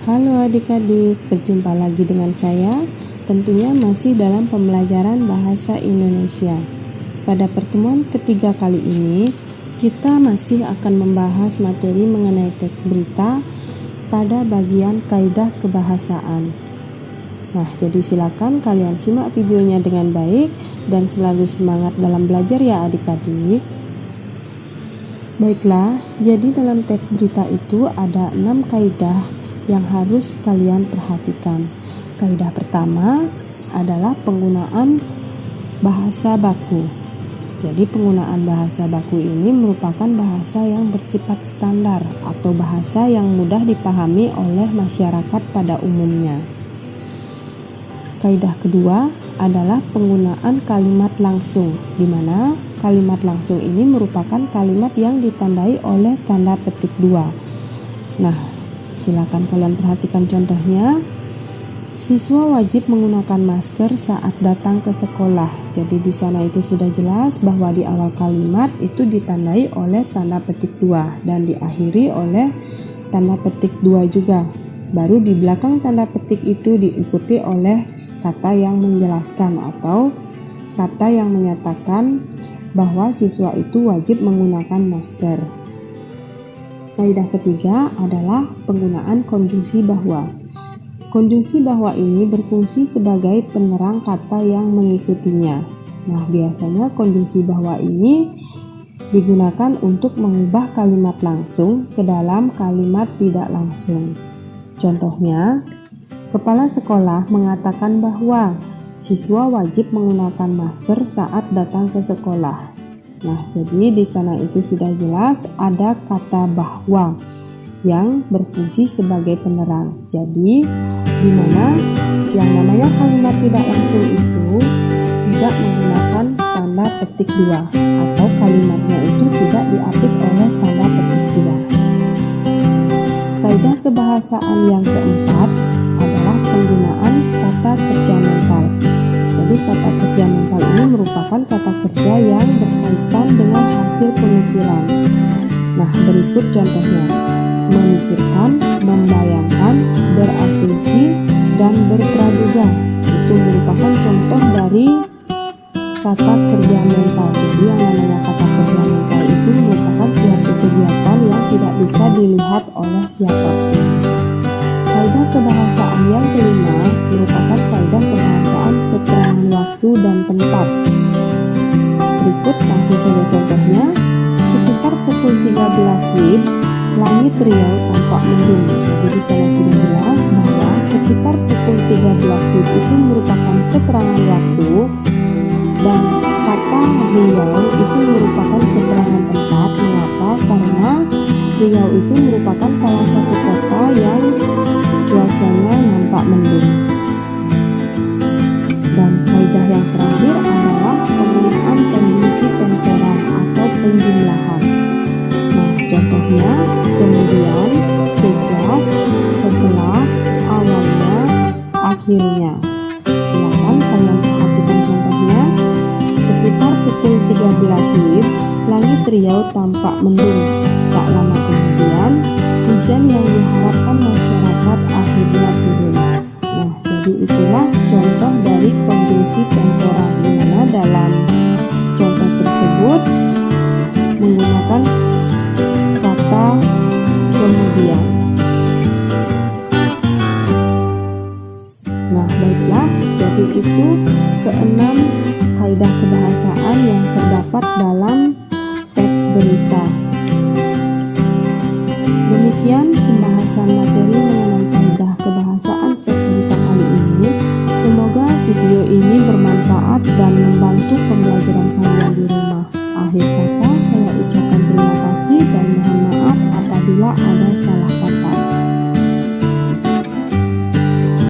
Halo adik-adik, berjumpa lagi dengan saya, tentunya masih dalam pembelajaran bahasa Indonesia. Pada pertemuan ketiga kali ini, kita masih akan membahas materi mengenai teks berita pada bagian kaidah kebahasaan. Nah, jadi silakan kalian simak videonya dengan baik dan selalu semangat dalam belajar ya adik-adik. Baiklah, jadi dalam teks berita itu ada 6 kaidah yang harus kalian perhatikan. Kaidah pertama adalah penggunaan bahasa baku. Jadi penggunaan bahasa baku ini merupakan bahasa yang bersifat standar atau bahasa yang mudah dipahami oleh masyarakat pada umumnya. Kaidah kedua adalah penggunaan kalimat langsung, di mana kalimat langsung ini merupakan kalimat yang ditandai oleh tanda petik 2. Nah, silakan kalian perhatikan contohnya. Siswa wajib menggunakan masker saat datang ke sekolah. Jadi di sana itu sudah jelas bahwa di awal kalimat itu ditandai oleh tanda petik 2 dan diakhiri oleh tanda petik 2 juga. Baru di belakang tanda petik itu diikuti oleh kata yang menjelaskan atau kata yang menyatakan bahwa siswa itu wajib menggunakan masker. Kaidah ketiga adalah penggunaan konjungsi bahwa. Konjungsi bahwa ini berfungsi sebagai penerang kata yang mengikutinya. Nah, biasanya konjungsi bahwa ini digunakan untuk mengubah kalimat langsung ke dalam kalimat tidak langsung. Contohnya, kepala sekolah mengatakan bahwa siswa wajib menggunakan masker saat datang ke sekolah. Nah, jadi di sana itu sudah jelas ada kata bahwa yang berfungsi sebagai penerang. Jadi, di mana yang namanya kalimat tidak langsung itu tidak menggunakan tanda petik 2 atau kalimatnya itu tidak diapit oleh tanda petik 2. Kaidah kebahasaan yang keempat adalah penggunaan kata kerja mental. Jadi kata kerja mental ini merupakan kata kerja yang berkaitan dengan hasil pemikiran. Nah, berikut contohnya. Memikirkan, membayangkan, berasumsi, dan berpraduga. Itu merupakan contoh dari kata kerja mental. Jadi yang namanya kata kerja mental itu merupakan suatu kegiatan yang tidak bisa dilihat oleh siapapun. Kaidah kebahasaan yang kelima merupakan kaidah kebahasaan keterangan waktu dan tempat. Berikut langsung saja contohnya. Sekitar pukul 13 WIB, langit Riau tampak mendung. Jadi di sana sudah jelas bahwa sekitar pukul 13 WIB itu merupakan keterangan waktu dan kata Riau itu merupakan keterangan tempat. Mengapa? Karena Riau itu merupakan salah satu kota yang cuacanya nampak mendung. Dan kaidah yang terakhir adalah penggunaan konjungsi temporer atau penjumlahan. Nah, contohnya kemudian, sejak, setelah, awalnya, akhirnya. Silakan kalian perhatikan contohnya. Sekitar pukul 13 WIB, langit Riau tampak mendung. Tak lama kemudian, hujan yang diharapkan masyarakat akhirnya turun. Nah, jadi itulah contoh dari konjungsi temporer, di mana dalam contoh tersebut menggunakan kata kemudian. Nah, baiklah, jadi itu keenam kaidah kebahasaan yang terdapat dalam teks berita. Demikian pembahasan materi mengenai kaidah kebahasaan teks berita kali ini. Semoga video ini bermanfaat dan membantu pembelajaran kalian di rumah. Akhir kata, saya ucapkan terima kasih dan mohon maaf apabila ada salah kata.